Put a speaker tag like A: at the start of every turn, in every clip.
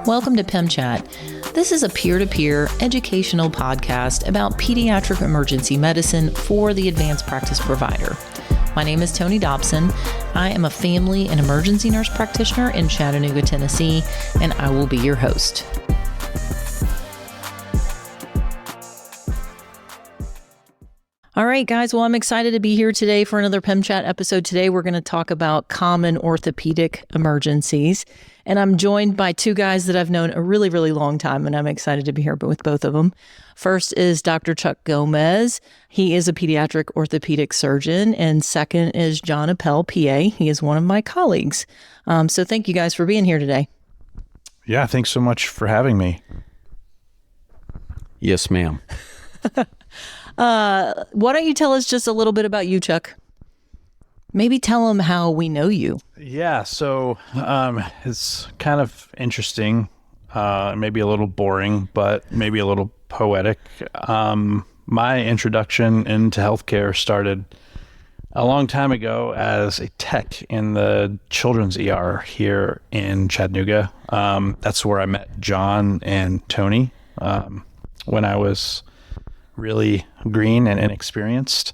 A: Welcome to PEM Chatt. This is a peer-to-peer educational podcast about pediatric emergency medicine for the advanced practice provider. My name is Tony Dobson. I am a family and emergency nurse practitioner in Chattanooga, Tennessee, and I will be your host. All right, guys. Well, I'm excited to be here today for another PEM Chat episode. Today, we're going to talk about common orthopedic emergencies. And I'm joined by two guys that I've known a really, really long time, and I'm excited to be here with both of them. First is Dr. Chuck Gomez. He is a pediatric orthopedic surgeon. And second is John Appel, PA. He is one of my colleagues. So thank you guys for being here today.
B: Yeah, thanks so much for having me.
C: Yes, ma'am.
A: Why don't you tell us just a little bit about you, Chuck? Maybe tell them how we know you.
B: Yeah, so it's kind of interesting, maybe a little boring, but maybe a little poetic. My introduction into healthcare started a long time ago as a tech in the children's ER here in Chattanooga. That's where I met John and Tony when I was really green and inexperienced.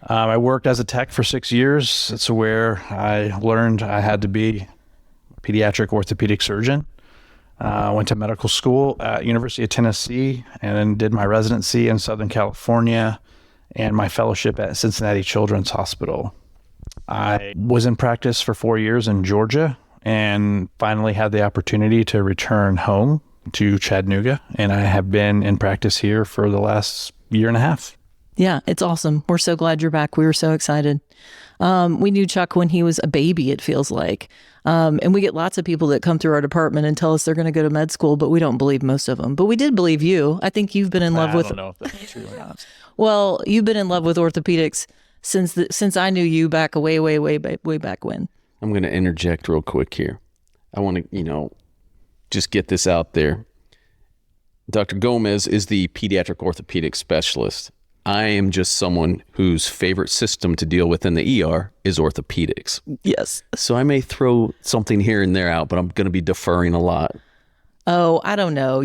B: I worked as a tech for 6 years. It's where I learned I had to be a pediatric orthopedic surgeon. Went to medical school at University of Tennessee and then did my residency in Southern California and my fellowship at Cincinnati Children's Hospital. I was in practice for 4 years in Georgia and finally had the opportunity to return home to Chattanooga. And I have been in practice here for the last year and a half.
A: Yeah, it's awesome. We're so glad you're back. We were so excited. We knew Chuck when he was a baby, it feels like. And we get lots of people that come through our department and tell us they're going to go to med school, but we don't believe most of them. But we did believe you. I think you've been in love with...
B: I don't know if that's true or not.
A: Well, you've been in love with orthopedics since I knew you back way back when.
C: I'm going to interject real quick here. I want to, just get this out there. Dr. Gomez is the pediatric orthopedic specialist. I am just someone whose favorite system to deal with in the ER is orthopedics.
A: Yes.
C: So I may throw something here and there out, but I'm going to be deferring a lot.
A: Oh, I don't know.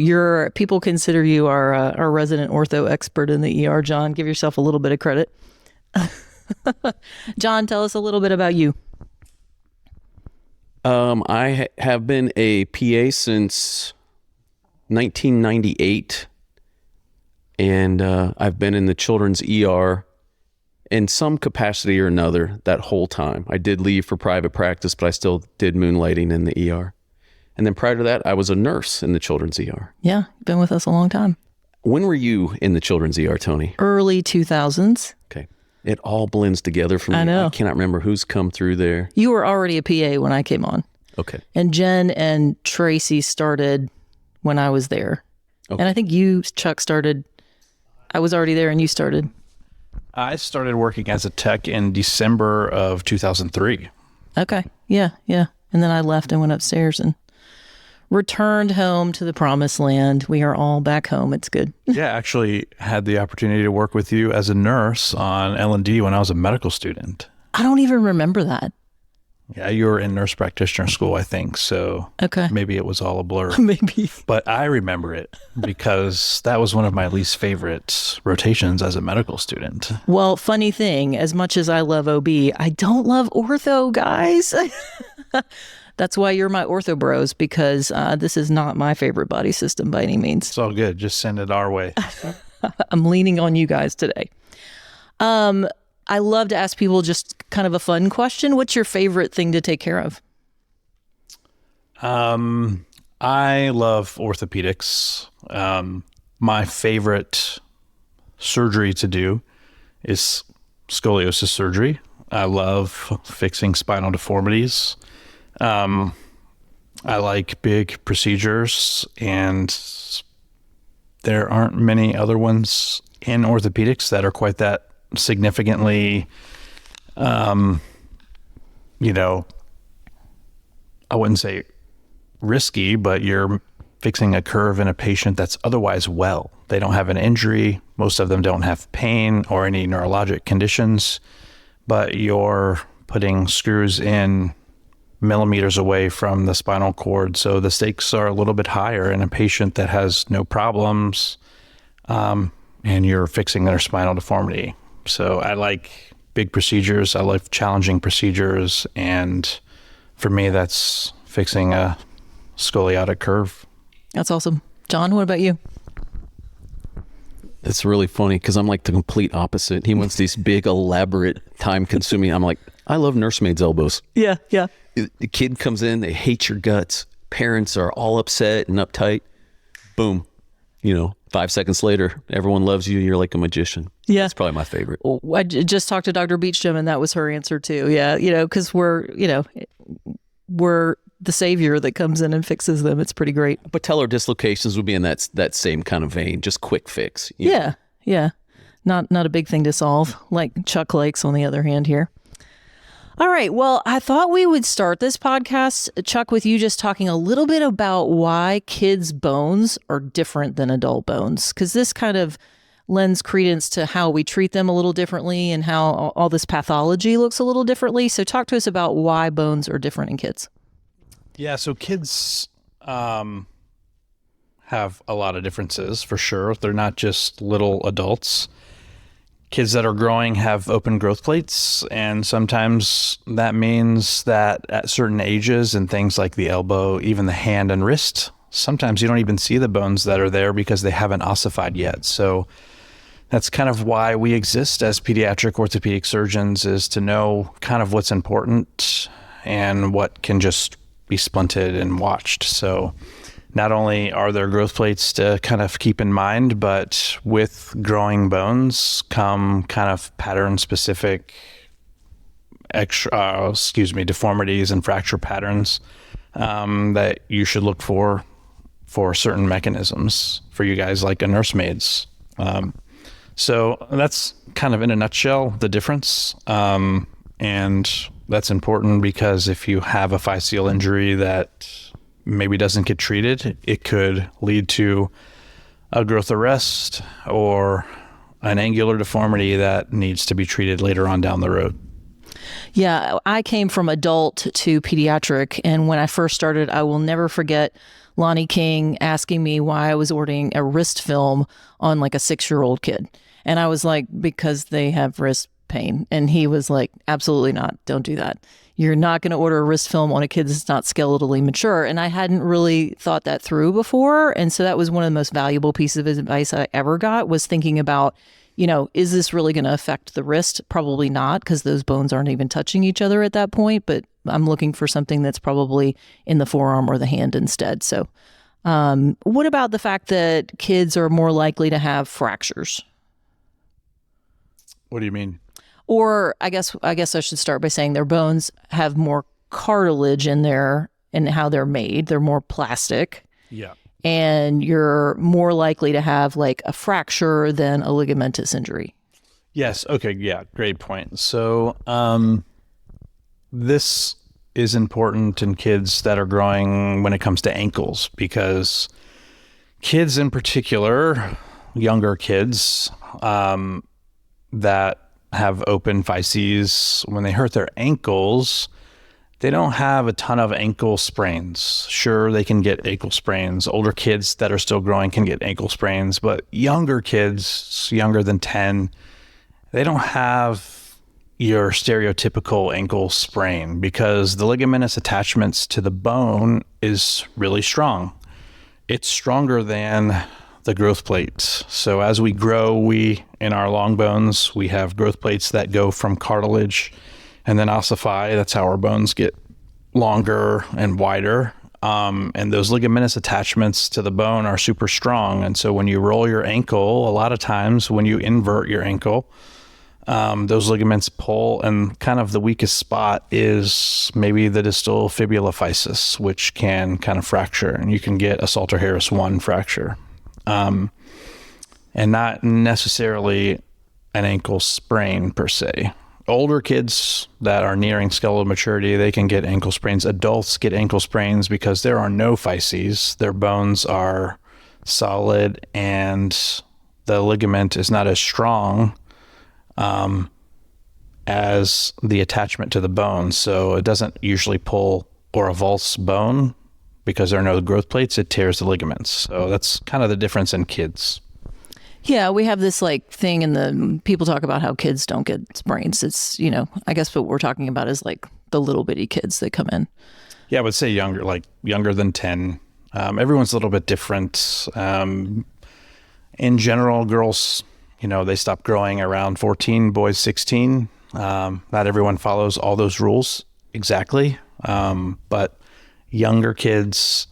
A: People consider you our resident ortho expert in the ER, John. Give yourself a little bit of credit. John, tell us a little bit about you.
C: I have been a PA since 1998, and I've been in the children's ER in some capacity or another that whole time. I did leave for private practice, but I still did moonlighting in the ER. And then prior to that, I was a nurse in the children's ER.
A: Yeah, you've been with us a long time.
C: When were you in the children's ER, Tony?
A: Early 2000s.
C: Okay. It all blends together for me.
A: I know.
C: I cannot remember who's come through there.
A: You were already a PA when I came on.
C: Okay.
A: And Jen and Tracy started when I was there. Okay. And I think you, Chuck, started... I was already there and you started.
B: I started working as a tech in December of 2003.
A: Okay. Yeah. And then I left and went upstairs and returned home to the promised land. We are all back home. It's good.
B: Yeah, actually had the opportunity to work with you as a nurse on L&D when I was a medical student.
A: I don't even remember that.
B: Yeah, you were in nurse practitioner school, I think. So
A: okay.
B: Maybe it was all a blur.
A: Maybe.
B: But I remember it because that was one of my least favorite rotations as a medical student.
A: Well, funny thing, as much as I love OB, I don't love ortho, guys. That's why you're my ortho bros, because this is not my favorite body system by any means.
B: It's all good. Just send it our way.
A: I'm leaning on you guys today. I love to ask people just kind of a fun question. What's your favorite thing to take care of?
B: I love orthopedics. My favorite surgery to do is scoliosis surgery. I love fixing spinal deformities. I like big procedures, and there aren't many other ones in orthopedics that are quite that significantly, I wouldn't say risky, but you're fixing a curve in a patient that's otherwise well. They don't have an injury. Most of them don't have pain or any neurologic conditions, but you're putting screws in millimeters away from the spinal cord. So the stakes are a little bit higher in a patient that has no problems, and you're fixing their spinal deformity. So I like big procedures. I like challenging procedures. And for me, that's fixing a scoliotic curve.
A: That's awesome. John, what about you?
C: It's really funny because I'm like the complete opposite. He wants these big, elaborate, time-consuming. I'm like, I love nursemaids' elbows.
A: Yeah.
C: The kid comes in, they hate your guts. Parents are all upset and uptight. Boom. 5 seconds later, everyone loves you. You're like a magician.
A: Yeah.
C: That's probably my favorite.
A: I just talked to Dr. Beachjam, and that was her answer too. Yeah. Because we're the savior that comes in and fixes them. It's pretty great.
C: Patellar dislocations would be in that same kind of vein, just quick fix.
A: Yeah. Not a big thing to solve, like Chuck Lakes on the other hand here. All right. Well, I thought we would start this podcast, Chuck, with you just talking a little bit about why kids' bones are different than adult bones, because this kind of lends credence to how we treat them a little differently and how all this pathology looks a little differently. So talk to us about why bones are different in kids.
B: Yeah, so kids have a lot of differences for sure. They're not just little adults. Kids that are growing have open growth plates, and sometimes that means that at certain ages and things like the elbow, even the hand and wrist, sometimes you don't even see the bones that are there because they haven't ossified yet. So that's kind of why we exist as pediatric orthopedic surgeons, is to know kind of what's important and what can just be splinted and watched. So not only are there growth plates to kind of keep in mind, but with growing bones come kind of pattern specific deformities and fracture patterns that you should look for certain mechanisms for you guys like a nursemaid's. So that's kind of in a nutshell the difference. And that's important because if you have a physeal injury that maybe doesn't get treated, it could lead to a growth arrest or an angular deformity that needs to be treated later on down the road.
A: Yeah, I came from adult to pediatric, and when I first started, I will never forget Lonnie King asking me why I was ordering a wrist film on like a 6-year-old kid. And I was like, because they have wrist pain. And he was like, absolutely not. Don't do that. You're not going to order a wrist film on a kid that's not skeletally mature. And I hadn't really thought that through before. And so that was one of the most valuable pieces of advice I ever got, was thinking about, is this really going to affect the wrist? Probably not, because those bones aren't even touching each other at that point. But I'm looking for something that's probably in the forearm or the hand instead. So what about the fact that kids are more likely to have fractures?
B: What do you mean?
A: Or I guess I should start by saying their bones have more cartilage in there and how they're made. They're more plastic.
B: Yeah.
A: And you're more likely to have like a fracture than a ligamentous injury.
B: Yes. Okay. Yeah. Great point. So this is important in kids that are growing when it comes to ankles, because kids in particular, younger kids that have open physes, when they hurt their ankles, they don't have a ton of ankle sprains. Sure, they can get ankle sprains. Older kids that are still growing can get ankle sprains, but younger kids, younger than 10, they don't have your stereotypical ankle sprain because the ligamentous attachments to the bone is really strong. It's stronger than the growth plates. So as we grow, in our long bones, we have growth plates that go from cartilage and then ossify. That's how our bones get longer and wider. And those ligamentous attachments to the bone are super strong. And so when you roll your ankle, a lot of times when you invert your ankle, those ligaments pull, and kind of the weakest spot is maybe the distal fibula physis, which can kind of fracture, and you can get a Salter-Harris 1 fracture. And not necessarily an ankle sprain per se. Older kids that are nearing skeletal maturity, they can get ankle sprains. Adults get ankle sprains because there are no physes. Their bones are solid and the ligament is not as strong. as the attachment to the bone. So it doesn't usually pull or avulse bone because there are no growth plates. It tears the ligaments. So that's kind of the difference in kids.
A: Yeah, we have this like thing in the people talk about how kids don't get sprains. It's, I guess what we're talking about is like the little bitty kids that come in.
B: Yeah, I would say younger, like younger than 10. Everyone's a little bit different. In general, girls, they stop growing around 14, boys 16. Not everyone follows all those rules exactly. But younger kids,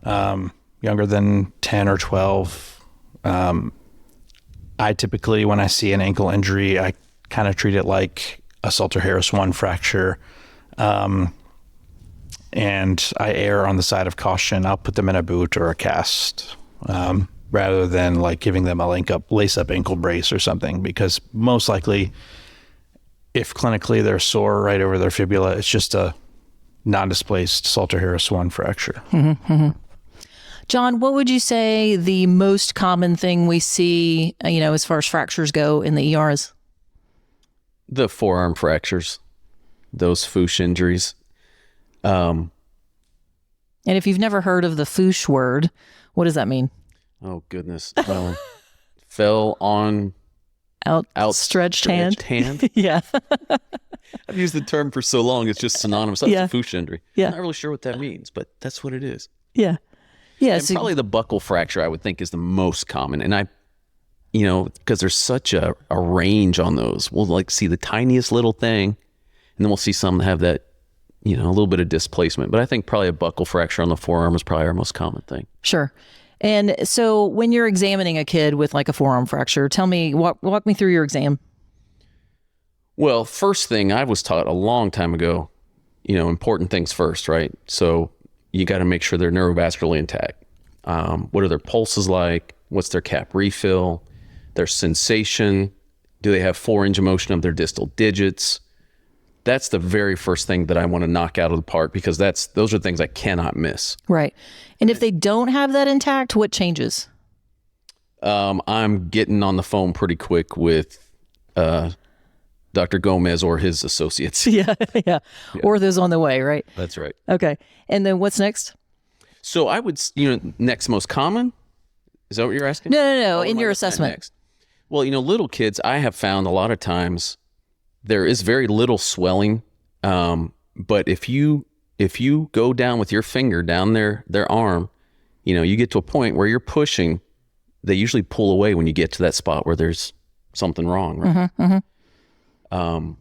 B: younger than 10 or 12, I typically, when I see an ankle injury, I kind of treat it like a Salter-Harris 1 fracture. And I err on the side of caution. I'll put them in a boot or a cast, rather than like giving them a lace-up ankle brace or something, because most likely, if clinically they're sore right over their fibula, it's just a non-displaced Salter-Harris 1 fracture.
A: Mm-hmm. John, what would you say the most common thing we see, as far as fractures go in the ER is?
C: The forearm fractures, those foosh injuries.
A: And if you've never heard of the foosh word, what does that mean?
C: Oh, goodness. Fell on
A: outstretched hand. Yeah.
C: I've used the term for so long, it's just synonymous. That's a foosh injury.
A: Yeah.
C: I'm not really sure what that means, but that's what it is.
A: Yeah. Yeah.
C: And probably the buccal fracture, I would think, is the most common. And because there's such a range on those. We'll like see the tiniest little thing, and then we'll see some that have that, a little bit of displacement. But I think probably a buccal fracture on the forearm is probably our most common thing.
A: Sure. And so when you're examining a kid with like a forearm fracture, tell me, walk me through your exam.
C: Well, first thing I was taught a long time ago, important things first, right? So you got to make sure they're neurovascularly intact. What are their pulses like? What's their cap refill? Their sensation? Do they have 4-range of motion of their distal digits? That's the very first thing that I want to knock out of the park, because those are things I cannot miss.
A: Right. And if they don't have that intact, what changes?
C: I'm getting on the phone pretty quick with Dr. Gomez or his associates.
A: Yeah. Ortho's on the way, right?
C: That's right.
A: Okay. And then what's next?
C: So I would, next most common? Is that what you're asking?
A: No. In your assessment.
C: Next? Well, little kids, I have found a lot of times there is very little swelling. But if you go down with your finger down their arm, you get to a point where you're pushing, they usually pull away when you get to that spot where there's something wrong, right? Mm-hmm.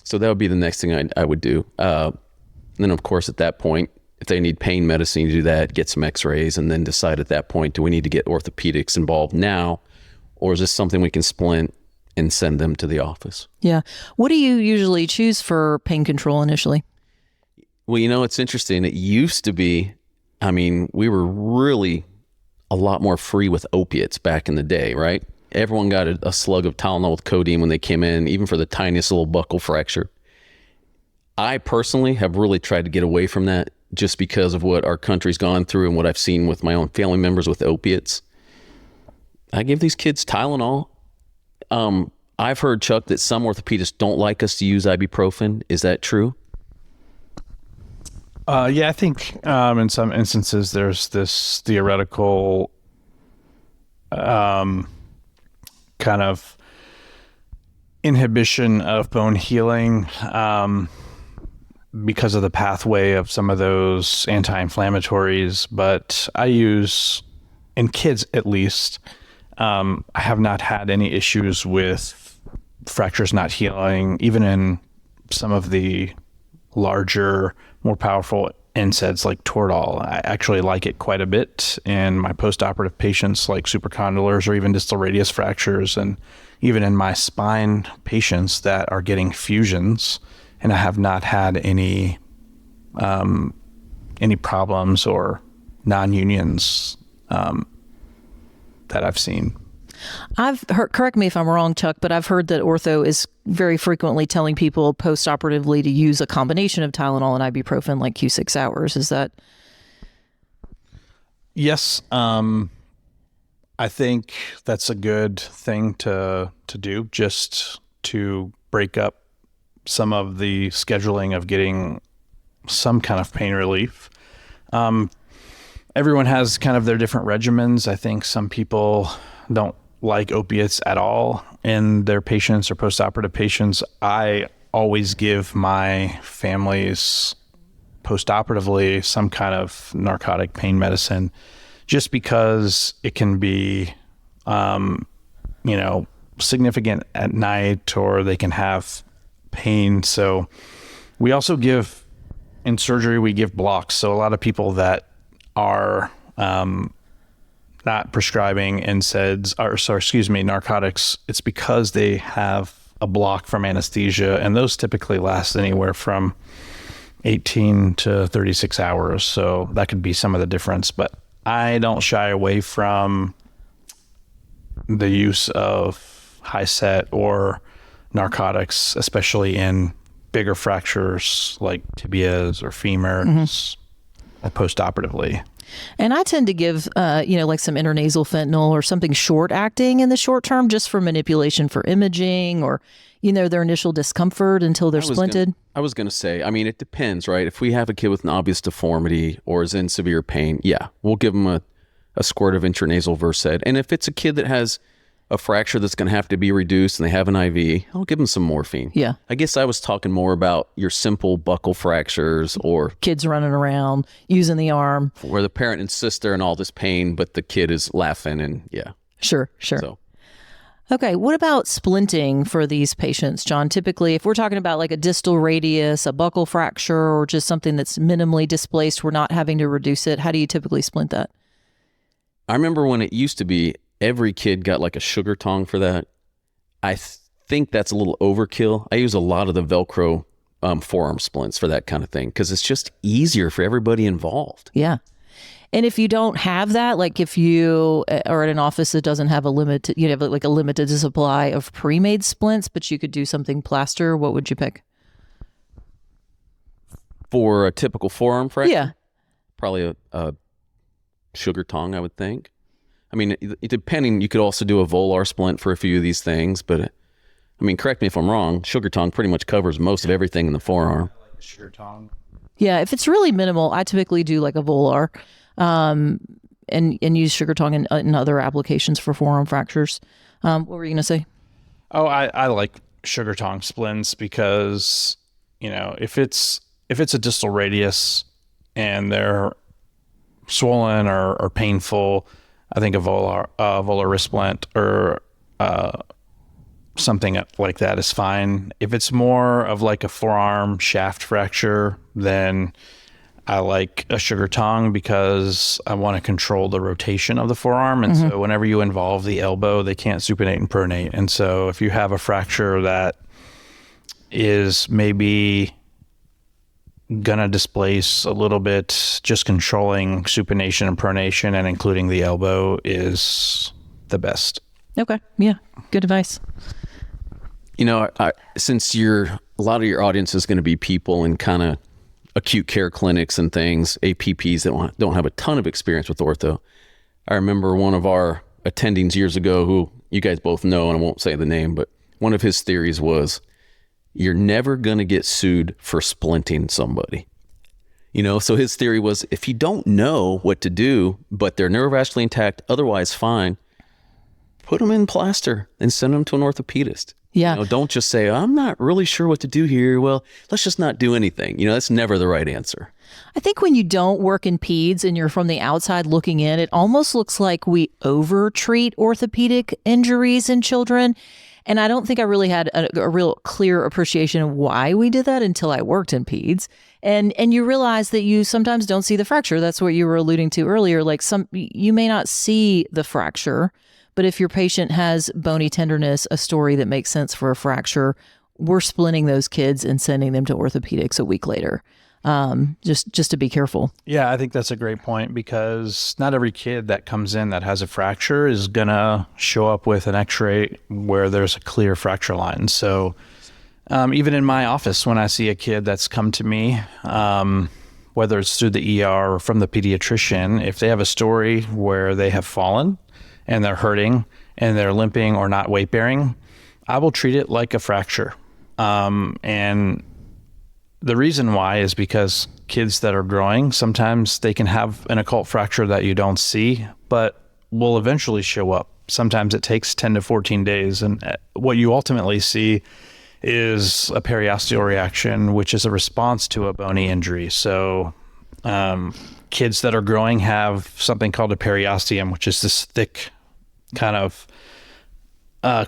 C: So that would be the next thing I would do. Then, of course, at that point, if they need pain medicine, you do that, get some x-rays, and then decide at that point, do we need to get orthopedics involved now, or is this something we can splint and send them to the office?
A: Yeah. What do you usually choose for pain control initially?
C: Well, it's interesting. It used to be, we were really a lot more free with opiates back in the day, right? Everyone got a slug of Tylenol with codeine when they came in, even for the tiniest little buccal fracture. I personally have really tried to get away from that, just because of what our country's gone through and what I've seen with my own family members with opiates. I give these kids Tylenol. I've heard, Chuck, that some orthopedists don't like us to use ibuprofen. Is that true?
B: Yeah, I think in some instances there's this theoretical kind of inhibition of bone healing because of the pathway of some of those anti-inflammatories. But I use, in kids at least, I have not had any issues with fractures not healing, even in some of the larger, more powerful NSAIDs like Tordal. I actually like it quite a bit in my post-operative patients, like supracondylars or even distal radius fractures, and even in my spine patients that are getting fusions, and I have not had any problems or non-unions that I've seen.
A: I've heard, correct me if I'm wrong, Chuck, but I've heard that ortho is very frequently telling people post-operatively to use a combination of Tylenol and ibuprofen, like Q6 hours. Is that?
B: Yes. I think that's a good thing to do, just to break up some of the scheduling of getting some kind of pain relief. Everyone has kind of their different regimens. I think some people don't like opiates at all in their patients or postoperative patients. I always give my families postoperatively some kind of narcotic pain medicine, just because it can be, significant at night, or they can have pain. So we also give, in surgery, we give blocks. So a lot of people that are not prescribing narcotics, it's because they have a block from anesthesia, and those typically last anywhere from 18 to 36 hours. So that could be some of the difference, but I don't shy away from the use of high set or narcotics, especially in bigger fractures like tibias or femurs, postoperatively.
A: And I tend to give, like some intranasal fentanyl or something short acting in the short term, just for manipulation for imaging, or, their initial discomfort until they're splinted.
C: I was going to say, it depends, right? If we have a kid with an obvious deformity or is in severe pain, yeah, we'll give them a squirt of intranasal Versed. And if it's a kid that has a fracture that's going to have to be reduced and they have an IV, I'll give them some morphine.
A: Yeah.
C: I guess I was talking more about your simple buckle fractures, or
A: kids running around using the arm,
C: where the parent insists they're in all this pain, but the kid is laughing, and yeah.
A: Sure.
C: So.
A: Okay. What about splinting for these patients, John? Typically, if we're talking about like a distal radius, a buckle fracture, or just something that's minimally displaced, we're not having to reduce it. How do you typically splint that?
C: I remember when it used to be every kid got like a sugar tong for that. I think that's a little overkill. I use a lot of the Velcro forearm splints for that kind of thing, because it's just easier for everybody involved.
A: Yeah. And if you don't have that, like if you are at an office that doesn't have a limited supply of pre-made splints, but you could do something plaster, what would you pick?
C: For a typical forearm fracture?
A: Yeah.
C: Probably a sugar tong, I would think. Depending, you could also do a volar splint for a few of these things, but correct me if I'm wrong, sugar tong pretty much covers most of everything in the forearm.
B: I like the sugar tong.
A: Yeah, if it's really minimal, I typically do like a volar, and use sugar tong in other applications for forearm fractures. What were you going to say?
B: Oh, I like sugar tong splints because, if it's a distal radius and they're swollen or painful, I think a volar wrist splint or something like that is fine. If it's more of like a forearm shaft fracture, then I like a sugar tong, because I want to control the rotation of the forearm. And so whenever you involve the elbow, they can't supinate and pronate. And so if you have a fracture that is maybe gonna displace a little bit, just controlling supination and pronation and including the elbow is the best.
A: Okay. Yeah. Good advice.
C: Since a lot of your audience is going to be people in kind of acute care clinics and things, APPs that don't have a ton of experience with ortho. I remember one of our attendings years ago, who you guys both know, and I won't say the name, but one of his theories was, you're never going to get sued for splinting somebody. So his theory was, if you don't know what to do, but they're neurovascularly intact, otherwise fine, put them in plaster and send them to an orthopedist.
A: Yeah.
C: Don't just say, I'm not really sure what to do here. Well, let's just not do anything. That's never the right answer.
A: I think when you don't work in peds and you're from the outside looking in, it almost looks like we over-treat orthopedic injuries in children. And I don't think I really had a real clear appreciation of why we did that until I worked in peds. And you realize that you sometimes don't see the fracture. That's what you were alluding to earlier. Like you may not see the fracture, but if your patient has bony tenderness, a story that makes sense for a fracture, we're splinting those kids and sending them to orthopedics a week later. Just to be careful.
B: Yeah, I think that's a great point, because not every kid that comes in that has a fracture is going to show up with an x-ray where there's a clear fracture line. So even in my office, when I see a kid that's come to me, whether it's through the ER or from the pediatrician, if they have a story where they have fallen and they're hurting and they're limping or not weight bearing, I will treat it like a fracture. And the reason why is because kids that are growing, sometimes they can have an occult fracture that you don't see, but will eventually show up. Sometimes it takes 10 to 14 days. And what you ultimately see is a periosteal reaction, which is a response to a bony injury. So kids that are growing have something called a periosteum, which is this thick kind of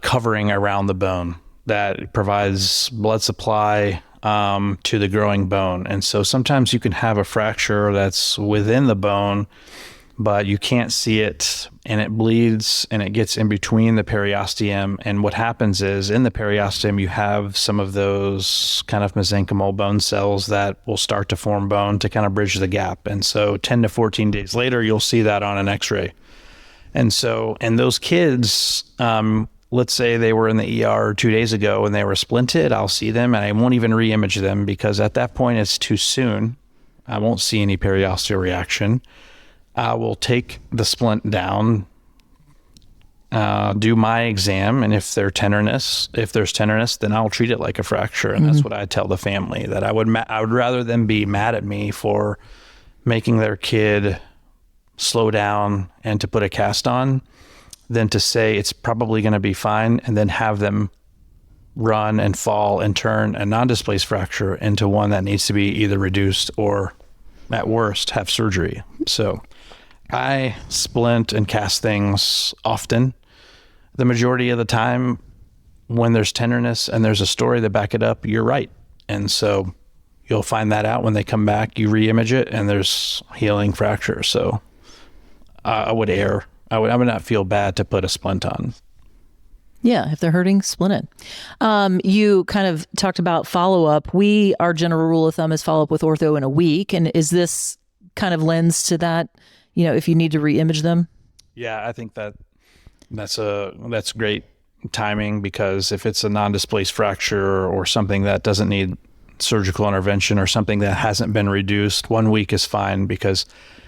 B: covering around the bone that provides blood supply to the growing bone. And so sometimes you can have a fracture that's within the bone, but you can't see it, and it bleeds and it gets in between the periosteum. And what happens is in the periosteum, you have some of those kind of mesenchymal bone cells that will start to form bone to kind of bridge the gap. And so 10 to 14 days later, you'll see that on an x-ray. And so, and those kids, let's say they were in the ER 2 days ago and they were splinted, I'll see them and I won't even re-image them because at that point it's too soon. I won't see any periosteal reaction. I will take the splint down, do my exam, and if there's tenderness, then I'll treat it like a fracture. And that's what I tell the family, that I would rather them be mad at me for making their kid slow down and to put a cast on than to say it's probably going to be fine and then have them run and fall and turn a non-displaced fracture into one that needs to be either reduced or at worst have surgery. So I splint and cast things often. The majority of the time when there's tenderness and there's a story to back it up, you're right. And so you'll find that out when they come back, you re-image it and there's healing fracture. So I would not feel bad to put a splint on.
A: Yeah, if they're hurting, splint it. You kind of talked about follow-up. Our general rule of thumb is follow up with ortho in a week. And is this kind of lends to that, if you need to re-image them?
B: Yeah, I think that's great timing, because if it's a non-displaced fracture or something that doesn't need surgical intervention or something that hasn't been reduced, 1 week is fine, because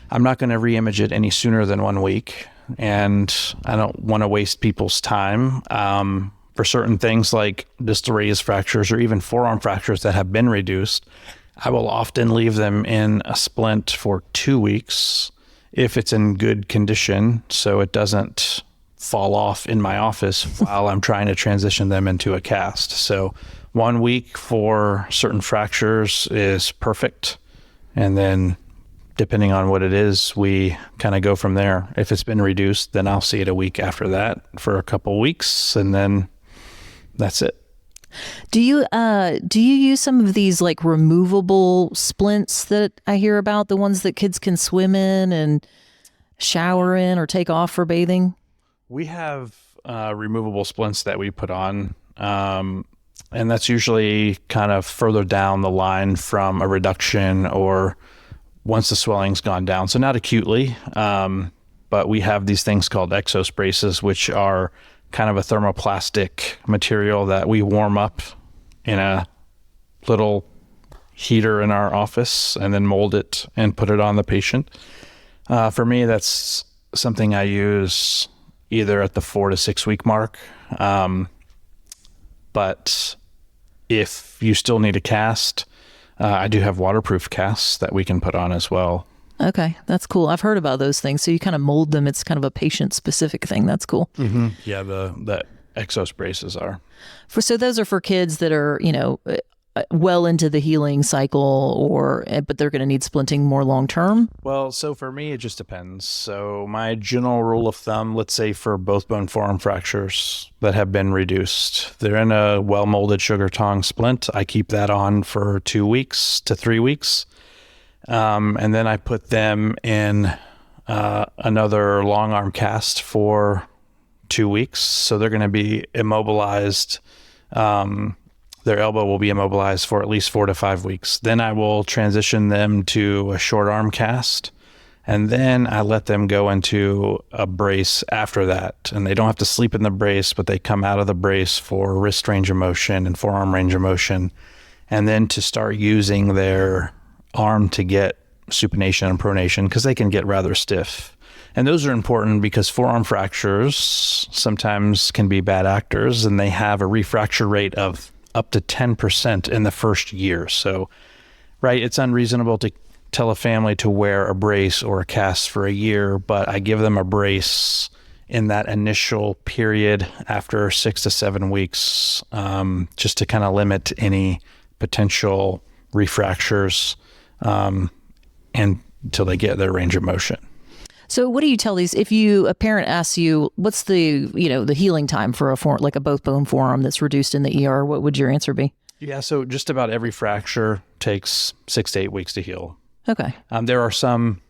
B: I'm not going to re-image it any sooner than 1 week. And I don't want to waste people's time for certain things like distal radius fractures or even forearm fractures that have been reduced. I will often leave them in a splint for 2 weeks if it's in good condition, so it doesn't fall off in my office while I'm trying to transition them into a cast. So 1 week for certain fractures is perfect. And then depending on what it is, we kind of go from there. If it's been reduced, then I'll see it a week after that for a couple weeks, and then that's it.
A: Do you use some of these like removable splints that I hear about, the ones that kids can swim in and shower in or take off for bathing?
B: We have removable splints that we put on, and that's usually kind of further down the line from a reduction or once the swelling's gone down. So not acutely, but we have these things called exos braces, which are kind of a thermoplastic material that we warm up in a little heater in our office and then mold it and put it on the patient. For me, that's something I use either at the 4 to 6 week mark. But if you still need a cast, I do have waterproof casts that we can put on as well.
A: Okay, that's cool. I've heard about those things. So you kind of mold them. It's kind of a patient-specific thing. That's cool.
B: Mm-hmm. Yeah, the exos braces are.
A: So those are for kids that are, well into the healing cycle, but they're going to need splinting more long-term?
B: Well, so for me, it just depends. So my general rule of thumb, let's say for both bone forearm fractures that have been reduced, they're in a well-molded sugar tong splint. I keep that on for 2 weeks to 3 weeks. And then I put them in another long arm cast for 2 weeks. So they're going to be immobilized. Their elbow will be immobilized for at least 4 to 5 weeks. Then I will transition them to a short arm cast. And then I let them go into a brace after that. And they don't have to sleep in the brace, but they come out of the brace for wrist range of motion and forearm range of motion. And then to start using their arm to get supination and pronation, because they can get rather stiff. And those are important because forearm fractures sometimes can be bad actors, and they have a refracture rate of up to 10% in the first year. So, right, it's unreasonable to tell a family to wear a brace or a cast for a year, but I give them a brace in that initial period after 6 to 7 weeks, just to kind of limit any potential refractures until they get their range of motion.
A: So what do you tell these, if a parent asks you, what's the healing time for like a both bone forearm that's reduced in the ER, what would your answer be?
B: Yeah, so just about every fracture takes 6 to 8 weeks to heal.
A: Okay.
B: There are some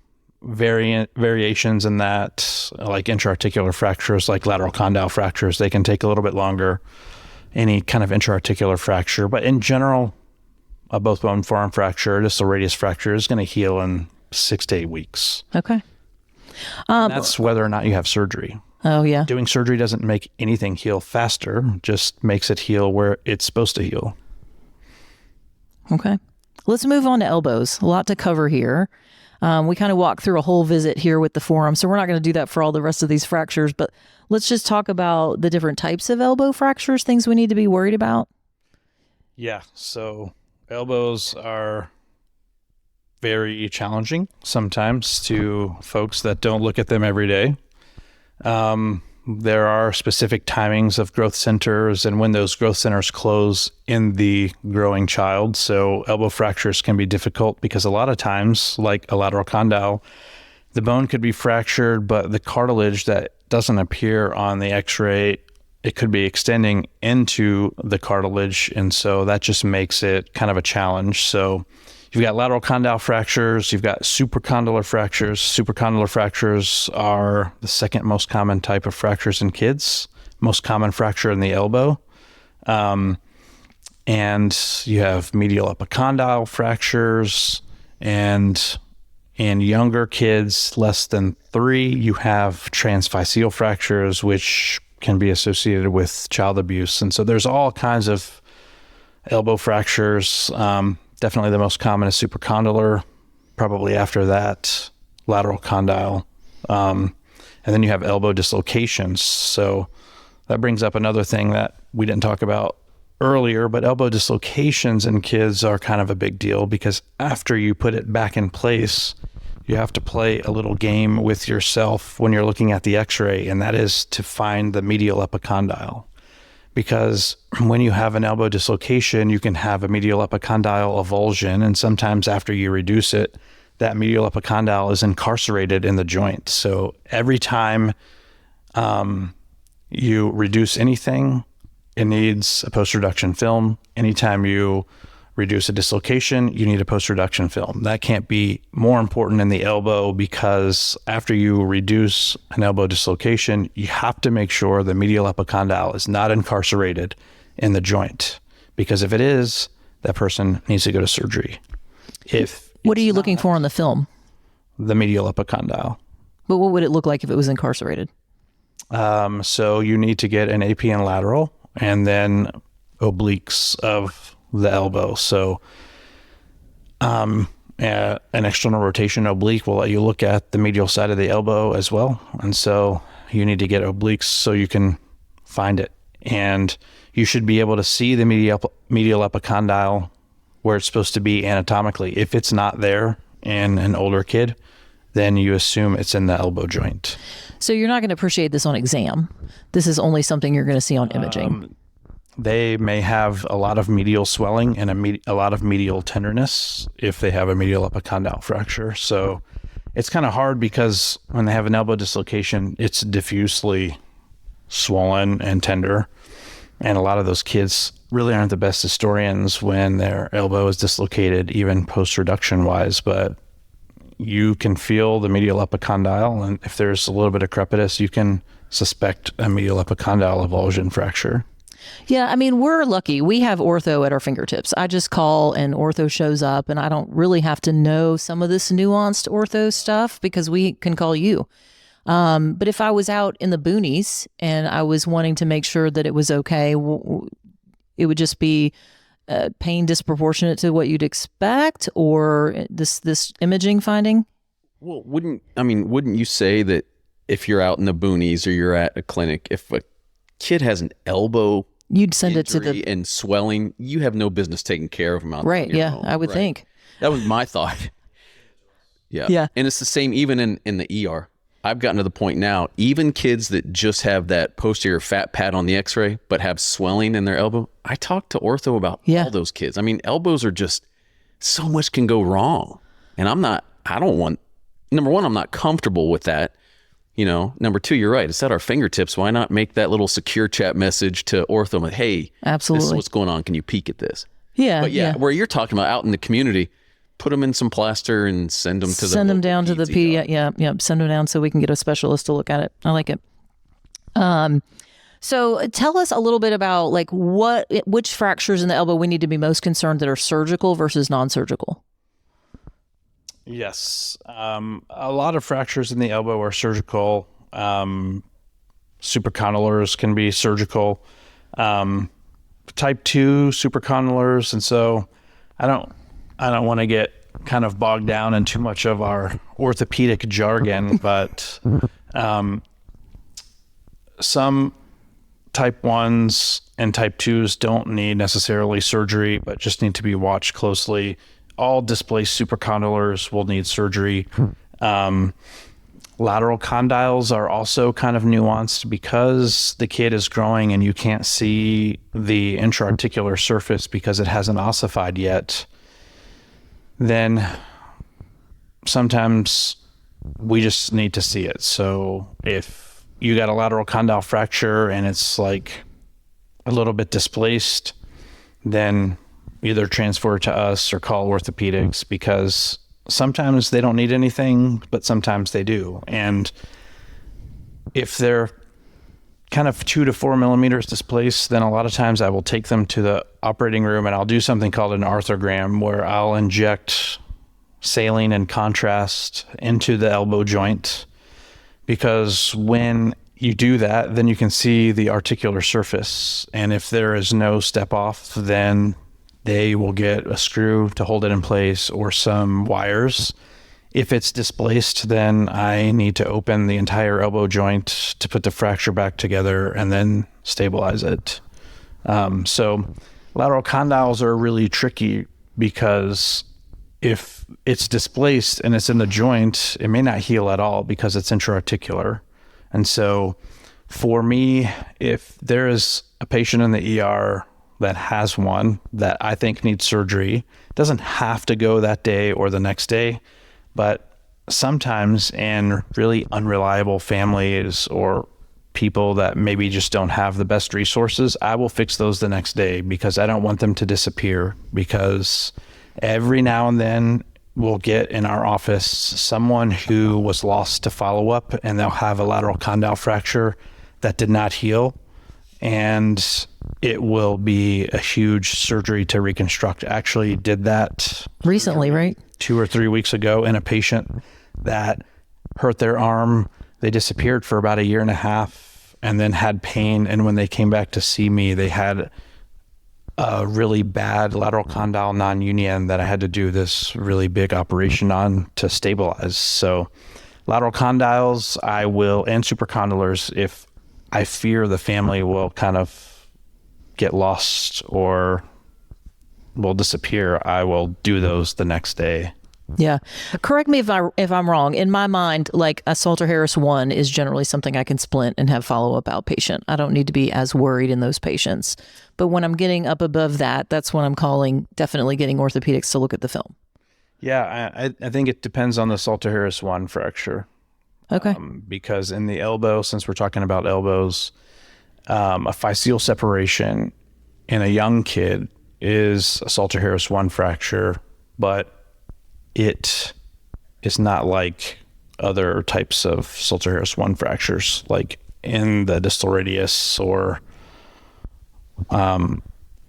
B: variations in that, like intra-articular fractures, like lateral condyle fractures, they can take a little bit longer, any kind of intra-articular fracture. But in general, a both bone forearm fracture, a distal radius fracture is going to heal in 6 to 8 weeks.
A: Okay.
B: That's whether or not you have surgery.
A: Oh, yeah.
B: Doing surgery doesn't make anything heal faster, just makes it heal where it's supposed to heal.
A: Okay. Let's move on to elbows. A lot to cover here. We kind of walked through a whole visit here with the forearm, so we're not going to do that for all the rest of these fractures, but let's just talk about the different types of elbow fractures, things we need to be worried about. Yeah.
B: So elbows are very challenging sometimes to folks that don't look at them every day. There are specific timings of growth centers and when those growth centers close in the growing child. So elbow fractures can be difficult because a lot of times, like a lateral condyle, the bone could be fractured, but the cartilage that doesn't appear on the x-ray, it could be extending into the cartilage. And so that just makes it kind of a challenge. So you've got lateral condyle fractures, you've got supracondylar fractures. Supracondylar fractures are the second most common type of fractures in kids, most common fracture in the elbow. And you have medial epicondyle fractures, and in younger kids, less than 3, you have transphyseal fractures, which can be associated with child abuse. And so there's all kinds of elbow fractures. Definitely the most common is supracondylar, probably after that, lateral condyle. And then you have elbow dislocations. So that brings up another thing that we didn't talk about earlier, but elbow dislocations in kids are kind of a big deal because after you put it back in place, you have to play a little game with yourself when you're looking at the x-ray, and that is to find the medial epicondyle. Because when you have an elbow dislocation, you can have a medial epicondyle avulsion, and sometimes after you reduce it, that medial epicondyle is incarcerated in the joint. So every time you reduce anything, it needs a post-reduction film. Anytime you reduce a dislocation, you need a post-reduction film. That can't be more important in the elbow because after you reduce an elbow dislocation, you have to make sure the medial epicondyle is not incarcerated in the joint. Because if it is, that person needs to go to surgery.
A: What are you looking for on the film?
B: The medial epicondyle.
A: But what would it look like if it was incarcerated?
B: So you need to get an AP and lateral and then obliques of the elbow. So an external rotation oblique will let you look at the medial side of the elbow as well. And so you need to get obliques so you can find it. And you should be able to see the medial epicondyle where it's supposed to be anatomically. If it's not there in an older kid, then you assume it's in the elbow joint.
A: So you're not going to appreciate this on exam. This is only something you're going to see on imaging.
B: They may have a lot of medial swelling and a lot of medial tenderness if they have a medial epicondyle fracture. So it's kind of hard because when they have an elbow dislocation, it's diffusely swollen and tender. And a lot of those kids really aren't the best historians when their elbow is dislocated, even post-reduction wise. But you can feel the medial epicondyle, and if there's a little bit of crepitus, you can suspect a medial epicondyle avulsion fracture.
A: Yeah, I mean, we're lucky. We have ortho at our fingertips. I just call and ortho shows up, and I don't really have to know some of this nuanced ortho stuff because we can call you. But if I was out in the boonies and I was wanting to make sure that it was okay, it would just be pain disproportionate to what you'd expect, or this imaging finding?
C: Well, wouldn't you say that if you're out in the boonies or you're at a clinic, if a kid has an elbow
A: You'd send it to
C: injury and swelling, you have no business taking care of them out
A: right.
C: on your
A: Yeah,
C: own,
A: I would
C: right?
A: think.
C: That was my thought. Yeah.
A: Yeah.
C: And it's the same even in the ER. I've gotten to the point now, even kids that just have that posterior fat pad on the x-ray, but have swelling in their elbow. I talked to ortho about
A: Yeah.
C: all those kids. I mean, elbows are just, so much can go wrong. And number one, I'm not comfortable with that. Number two, you're right. It's at our fingertips. Why not make that little secure chat message to ortho? Like, hey,
A: Absolutely.
C: this is what's going on. Can you peek at this?
A: Yeah.
C: But yeah, where you're talking about out in the community, put them in some plaster and send them to
A: Send them down to the
C: pediatric.
A: Yeah. Send them down so we can get a specialist to look at it. I like it. So tell us a little bit about like which fractures in the elbow we need to be most concerned that are surgical versus non-surgical.
B: Yes. A lot of fractures in the elbow are surgical. Supracondylars can be surgical. Type 2 supracondylars. And so I don't want to get kind of bogged down in too much of our orthopedic jargon, but some type 1s and type 2s don't need necessarily surgery, but just need to be watched closely. All displaced supracondylars will need surgery. Lateral condyles are also kind of nuanced because the kid is growing and you can't see the intra-articular surface because it hasn't ossified yet. Then sometimes we just need to see it. So if you got a lateral condyle fracture and it's like a little bit displaced, then either transfer to us or call orthopedics, because sometimes they don't need anything, but sometimes they do. And if they're kind of 2 to 4 millimeters displaced, then a lot of times I will take them to the operating room and I'll do something called an arthrogram, where I'll inject saline and contrast into the elbow joint, because when you do that, then you can see the articular surface. And if there is no step off, then they will get a screw to hold it in place or some wires. If it's displaced, then I need to open the entire elbow joint to put the fracture back together and then stabilize it. So lateral condyles are really tricky because if it's displaced and it's in the joint, it may not heal at all because it's intra-articular. And so for me, if there is a patient in the ER that has one that I think needs surgery, it doesn't have to go that day or the next day, but sometimes in really unreliable families or people that maybe just don't have the best resources, I will fix those the next day because I don't want them to disappear. Because every now and then we'll get in our office someone who was lost to follow-up, and they'll have a lateral condyle fracture that did not heal, and it will be a huge surgery to reconstruct. Actually did that
A: Recently, right?
B: 2 or 3 weeks ago in a patient that hurt their arm. They disappeared for about 1.5 years and then had pain. And when they came back to see me, they had a really bad lateral condyle non-union that I had to do this really big operation on to stabilize. So lateral condyles, and supracondylars, if I fear the family will kind of get lost or will disappear, I will do those the next day.
A: Yeah. Correct me if I'm wrong. In my mind, like a Salter-Harris 1 is generally something I can splint and have follow-up outpatient. I don't need to be as worried in those patients. But when I'm getting up above that, that's when I'm definitely getting orthopedics to look at the film.
B: Yeah, I think it depends on the Salter-Harris 1 fracture.
A: Okay.
B: Because in the elbow, since we're talking about elbows, a physeal separation in a young kid is a Salter-Harris 1 fracture, but it is not like other types of Salter-Harris 1 fractures, like in the distal radius or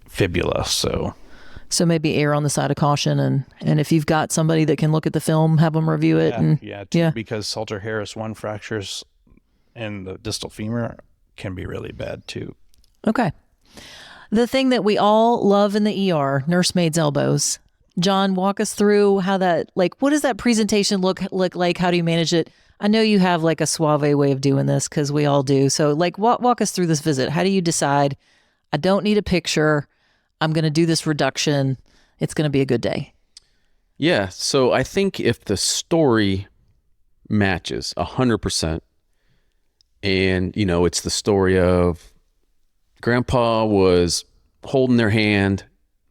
B: fibula. So
A: maybe err on the side of caution, and if you've got somebody that can look at the film, have them review it.
B: Because Salter-Harris 1 fractures in the distal femur can be really bad too.
A: Okay. The thing that we all love in the ER, nursemaids' elbows. John, walk us through how that, what does that presentation look like? How do you manage it? I know you have like a suave way of doing this because we all do. So walk us through this visit. How do you decide I don't need a picture. I'm going to do this reduction. It's going to be a good day.
C: Yeah. So I think if the story matches 100%, and, it's the story of grandpa was holding their hand,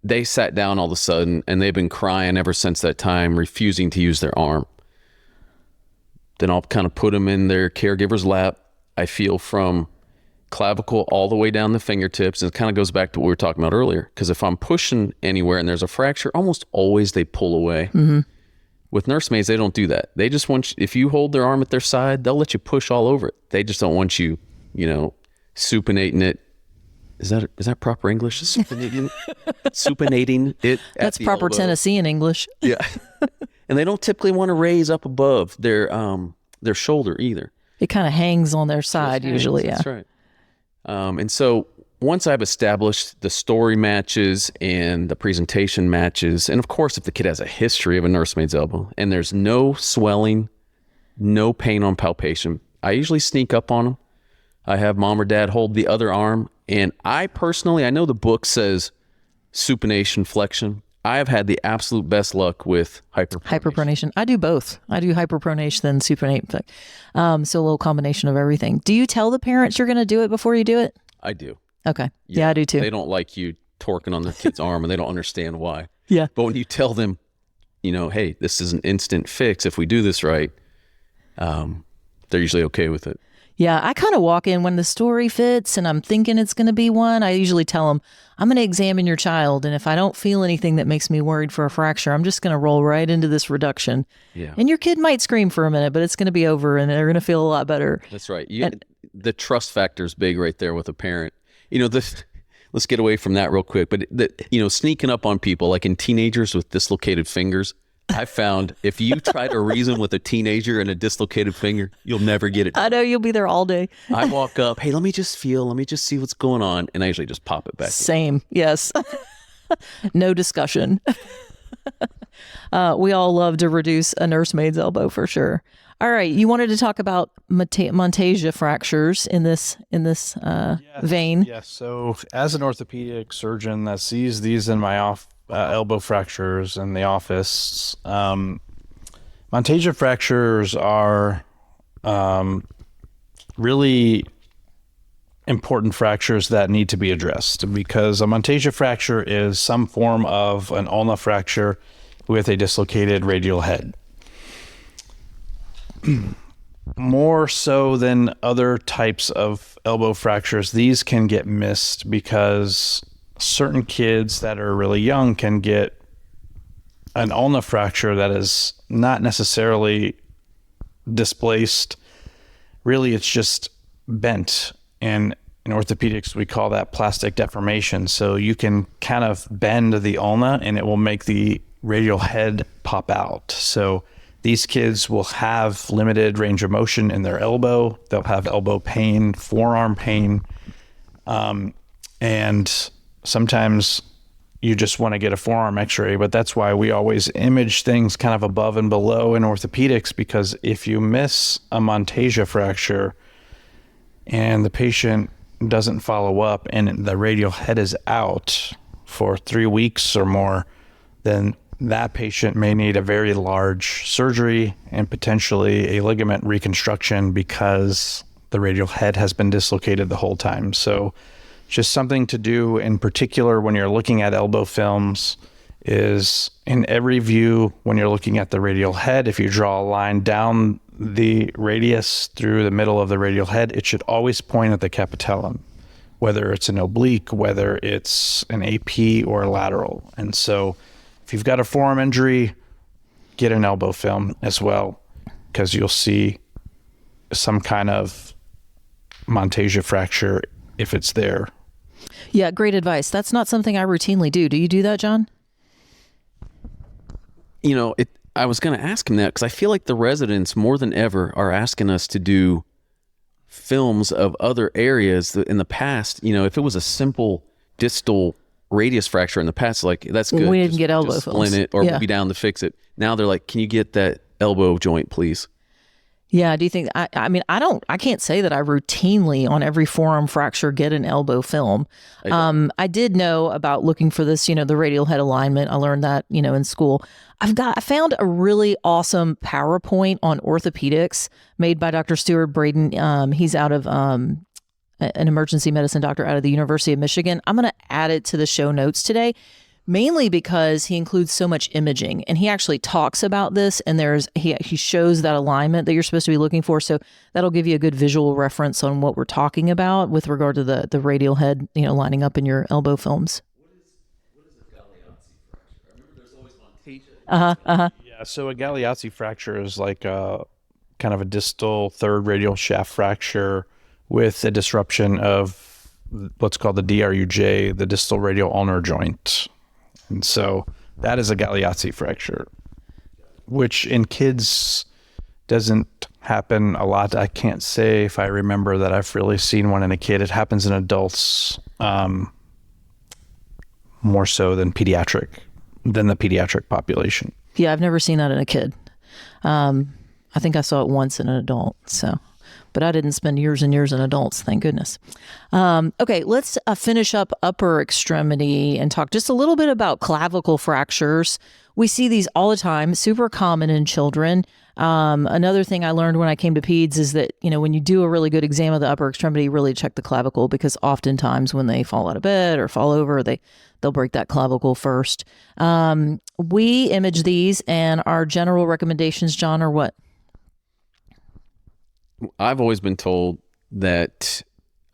C: they sat down all of a sudden, and they've been crying ever since that time, refusing to use their arm. Then I'll kind of put them in their caregiver's lap. I feel from clavicle all the way down the fingertips. And it kind of goes back to what we were talking about earlier. Because if I'm pushing anywhere and there's a fracture, almost always they pull away. Mm-hmm. With nursemaids, they don't do that. They just want you, if you hold their arm at their side, they'll let you push all over it. They just don't want you, supinating it. Is that proper English? Supinating it.
A: That's proper
C: elbow.
A: Tennessean English.
C: Yeah. And they don't typically want to raise up above their shoulder either.
A: It kind of hangs on their side usually.
C: That's right. And so once I've established the story matches and the presentation matches, and of course, if the kid has a history of a nursemaid's elbow and there's no swelling, no pain on palpation, I usually sneak up on them. I have mom or dad hold the other arm. And I personally, I know the book says supination, flexion. I have had the absolute best luck with hyperpronation.
A: Hyperpronation. I do both. I do hyperpronation and supinate. So a little combination of everything. Do you tell the parents you're going to do it before you do it?
C: I do.
A: Okay. Yeah, I do too.
C: They don't like you torquing on their kid's arm, and they don't understand why.
A: Yeah.
C: But when you tell them, hey, this is an instant fix if we do this right, they're usually okay with it.
A: Yeah, I kind of walk in when the story fits and I'm thinking it's going to be one. I usually tell them, I'm going to examine your child. And if I don't feel anything that makes me worried for a fracture, I'm just going to roll right into this reduction. Yeah. And your kid might scream for a minute, but it's going to be over and they're going to feel a lot better.
C: That's right. The trust factor is big right there with a parent. Let's get away from that real quick. But, sneaking up on people, like in teenagers with dislocated fingers, I found if you try to reason with a teenager and a dislocated finger, you'll never get it.
A: I know, you'll be there all day.
C: I walk up, hey, let me just see what's going on. And I usually just pop it back.
A: Same. Yes. No discussion. We all love to reduce a nursemaid's elbow for sure. All right. You wanted to talk about Monteggia fractures in this vein.
B: Yes. So as an orthopedic surgeon that sees these in my elbow fractures in the office, Monteggia fractures are really important fractures that need to be addressed, because a Monteggia fracture is some form of an ulna fracture with a dislocated radial head. More so than other types of elbow fractures, these can get missed because certain kids that are really young can get an ulna fracture that is not necessarily displaced. Really, it's just bent. And in orthopedics, we call that plastic deformation. So you can kind of bend the ulna and it will make the radial head pop out. So these kids will have limited range of motion in their elbow. They'll have elbow pain, forearm pain, and sometimes you just want to get a forearm x-ray, but that's why we always image things kind of above and below in orthopedics, because if you miss a Monteggia fracture and the patient doesn't follow up and the radial head is out for 3 weeks or more, then that patient may need a very large surgery and potentially a ligament reconstruction because the radial head has been dislocated the whole time. So just something to do in particular when you're looking at elbow films is in every view when you're looking at the radial head, if you draw a line down the radius through the middle of the radial head, it should always point at the capitellum, whether it's an oblique, whether it's an AP or a lateral. And so if you've got a forearm injury, get an elbow film as well, because you'll see some kind of Monteggia fracture if it's there.
A: Yeah, great advice. That's not something I routinely do. Do you do that, John?
C: I was going to ask him that because I feel like the residents more than ever are asking us to do films of other areas that in the past, if it was a simple distal radius fracture in the past, like that's good.
A: We didn't get elbow films.
C: Splint it or we'll be down to fix it. Now they're like, can you get that elbow joint, please?
A: Yeah. Do you think, I mean, I can't say that I routinely on every forearm fracture get an elbow film. I did know about looking for this, the radial head alignment. I learned that, in school. I found a really awesome PowerPoint on orthopedics made by Dr. Stuart Braden. He's out of, an emergency medicine doctor out of the University of Michigan. I'm going to add it to the show notes today, mainly because he includes so much imaging, and he actually talks about this, and he shows that alignment that you're supposed to be looking for. So that'll give you a good visual reference on what we're talking about with regard to the radial head, lining up in your elbow films.
C: What is a Galeazzi fracture? I remember there's always Monteggia.
B: Yeah, so a Galeazzi fracture is like a kind of a distal third radial shaft fracture with a disruption of what's called the DRUJ, the distal radial ulnar joint. And so that is a Galeazzi fracture, which in kids doesn't happen a lot. I can't say if I remember that I've really seen one in a kid. It happens in adults more so than the pediatric population.
A: Yeah, I've never seen that in a kid. I think I saw it once in an adult. But I didn't spend years and years in adults, thank goodness. Okay, let's finish up upper extremity and talk just a little bit about clavicle fractures. We see these all the time, super common in children. Another thing I learned when I came to peds is that, when you do a really good exam of the upper extremity, really check the clavicle, because oftentimes when they fall out of bed or fall over, they'll break that clavicle first. We image these, and our general recommendations, John, are what?
C: I've always been told that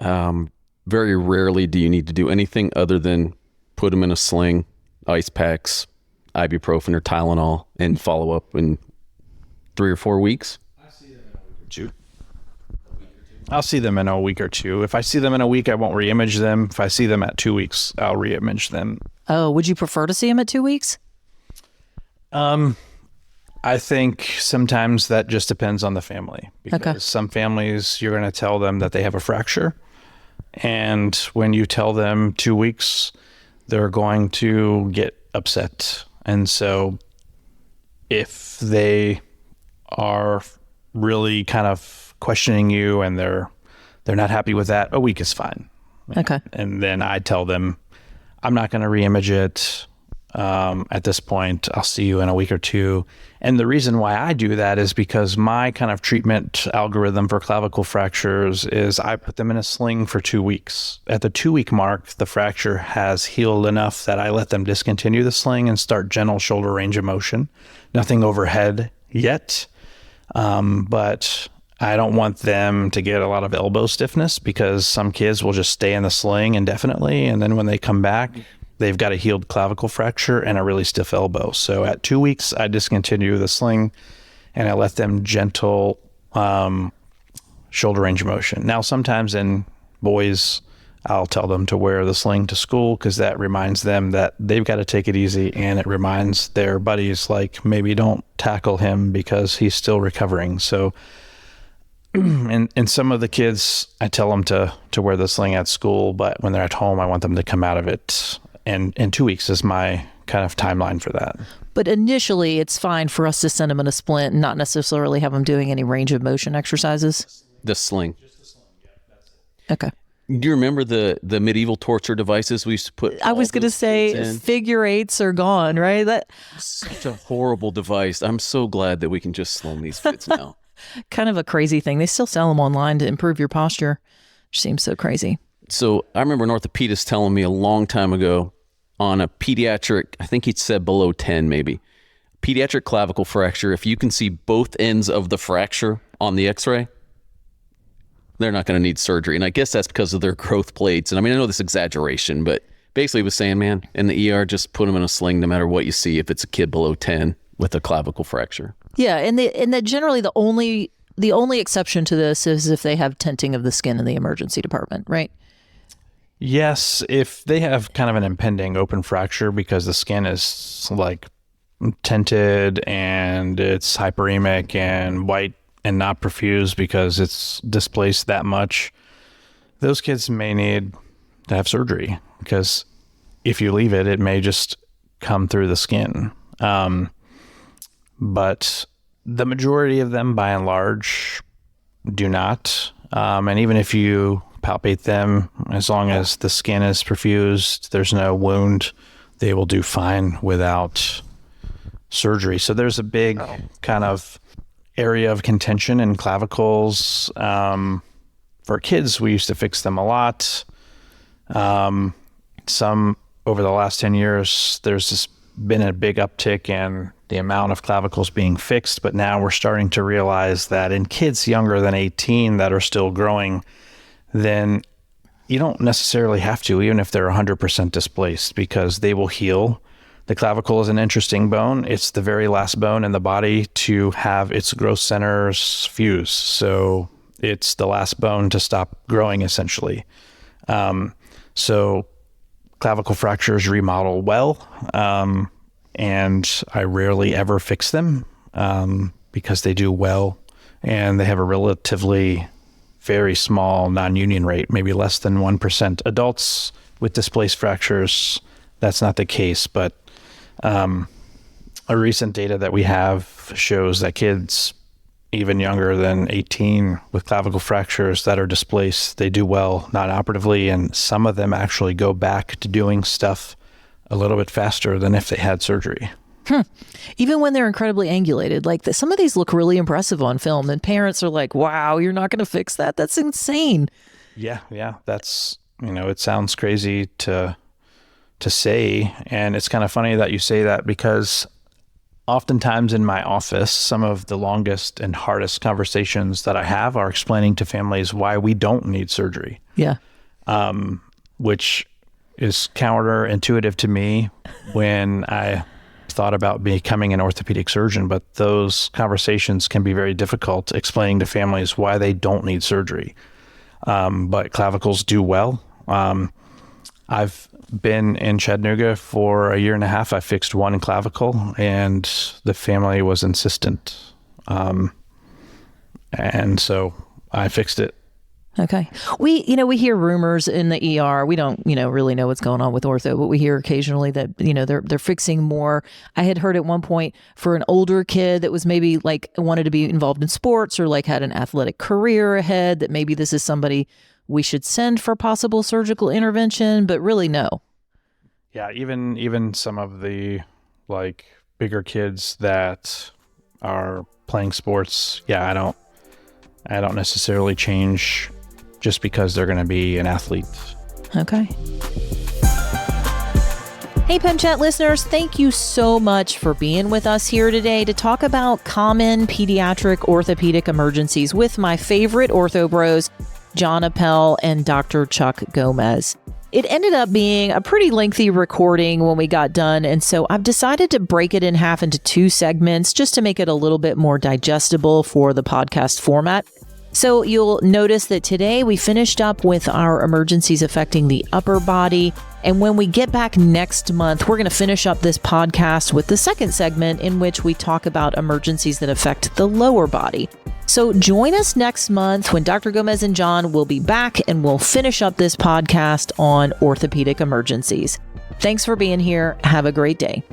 C: very rarely do you need to do anything other than put them in a sling, ice packs, ibuprofen or Tylenol, and follow up in 3 or 4 weeks.
B: I see them in a week or two. I'll see them in a week or two. If I see them in a week, I won't re-image them. If I see them at 2 weeks, I'll re-image them.
A: Oh, would you prefer to see them at 2 weeks?
B: I think sometimes that just depends on the family, because some families, you're going to tell them that they have a fracture, and when you tell them 2 weeks, they're going to get upset. And so if they are really kind of questioning you and they're not happy with that, a week is fine.
A: Okay.
B: And then I tell them, I'm not going to re-image it. At this point, I'll see you in a week or two. And the reason why I do that is because my kind of treatment algorithm for clavicle fractures is I put them in a sling for 2 weeks. At the 2-week mark, the fracture has healed enough that I let them discontinue the sling and start gentle shoulder range of motion. Nothing overhead yet, but I don't want them to get a lot of elbow stiffness, because some kids will just stay in the sling indefinitely, and then when they come back, they've got a healed clavicle fracture and a really stiff elbow. So at 2 weeks, I discontinue the sling and I let them gentle shoulder range of motion. Now, sometimes in boys, I'll tell them to wear the sling to school, because that reminds them that they've got to take it easy, and it reminds their buddies, like, maybe don't tackle him because he's still recovering. So and some of the kids, I tell them to wear the sling at school, but when they're at home, I want them to come out of it. And 2 weeks is my kind of timeline for that.
A: But initially, it's fine for us to send them in a splint and not necessarily have them doing any range of motion exercises?
C: The sling.
B: Just the sling, yeah, that's it.
A: Okay.
C: Do you remember the medieval torture devices we used to put?
A: I was going to say figure eights are gone, right? That's
C: such a horrible device. I'm so glad that we can just sling these fits now.
A: Kind of a crazy thing. They still sell them online to improve your posture, which seems so crazy.
C: So I remember an orthopedist telling me a long time ago, on a pediatric, I think he said below 10 maybe, pediatric clavicle fracture, if you can see both ends of the fracture on the x-ray, they're not going to need surgery. And I guess that's because of their growth plates. And I mean, I know this exaggeration, but basically he was saying, man, in the ER, just put them in a sling no matter what you see if it's a kid below 10 with a clavicle fracture. Yeah,
A: and that generally the only exception to this is if they have tenting of the skin in the emergency department, right?
B: Yes, if they have kind of an impending open fracture because the skin is like tented and it's hyperemic and white and not perfused because it's displaced that much, those kids may need to have surgery, because if you leave it, it may just come through the skin. But the majority of them, by and large, do not. And even if you palpate them, as long as the skin is perfused, there's no wound, they will do fine without surgery. So there's a big kind of area of contention in clavicles. For kids, we used to fix them a lot. Some over the last 10 years, there's just been a big uptick in the amount of clavicles being fixed, but now we're starting to realize that in kids younger than 18 that are still growing, then you don't necessarily have to, even if they're 100% displaced, because they will heal. The clavicle is an interesting bone. It's the very last bone in the body to have its growth centers fuse. So it's the last bone to stop growing, essentially. So clavicle fractures remodel well. And I rarely ever fix them because they do well, and they have a relatively very small non-union rate, maybe less than 1%. Adults with displaced fractures, that's not the case, but a recent data that we have shows that kids even younger than 18 with clavicle fractures that are displaced, they do well non-operatively, and some of them actually go back to doing stuff a little bit faster than if they had surgery.
A: Even when they're incredibly angulated, like some of these look really impressive on film, and parents are like, wow, you're not going to fix that? That's insane.
B: Yeah. That's, it sounds crazy to say. And it's kind of funny that you say that, because oftentimes in my office, some of the longest and hardest conversations that I have are explaining to families why we don't need surgery.
A: Yeah.
B: Which is counterintuitive to me when I thought about becoming an orthopedic surgeon, but those conversations can be very difficult, explaining to families why they don't need surgery. But clavicles do well. I've been in Chattanooga for a year and a half. I fixed one clavicle, and the family was insistent. And so I fixed it.
A: Okay. We hear rumors in the ER. We don't, really know what's going on with ortho, but we hear occasionally that, they're fixing more. I had heard at one point for an older kid that was maybe like wanted to be involved in sports or like had an athletic career ahead, that maybe this is somebody we should send for possible surgical intervention, but really no.
B: Yeah. Even some of the like bigger kids that are playing sports. Yeah. I don't necessarily change just because they're going to be an athlete.
A: Okay. Hey, PEM Chat listeners, thank you so much for being with us here today to talk about common pediatric orthopedic emergencies with my favorite ortho bros, John Appel and Dr. Chuck Gomez. It ended up being a pretty lengthy recording when we got done, and so I've decided to break it in half into 2 segments just to make it a little bit more digestible for the podcast format. So you'll notice that today we finished up with our emergencies affecting the upper body. And when we get back next month, we're going to finish up this podcast with the second segment in which we talk about emergencies that affect the lower body. So join us next month when Dr. Gomez and John will be back, and we'll finish up this podcast on orthopedic emergencies. Thanks for being here. Have a great day.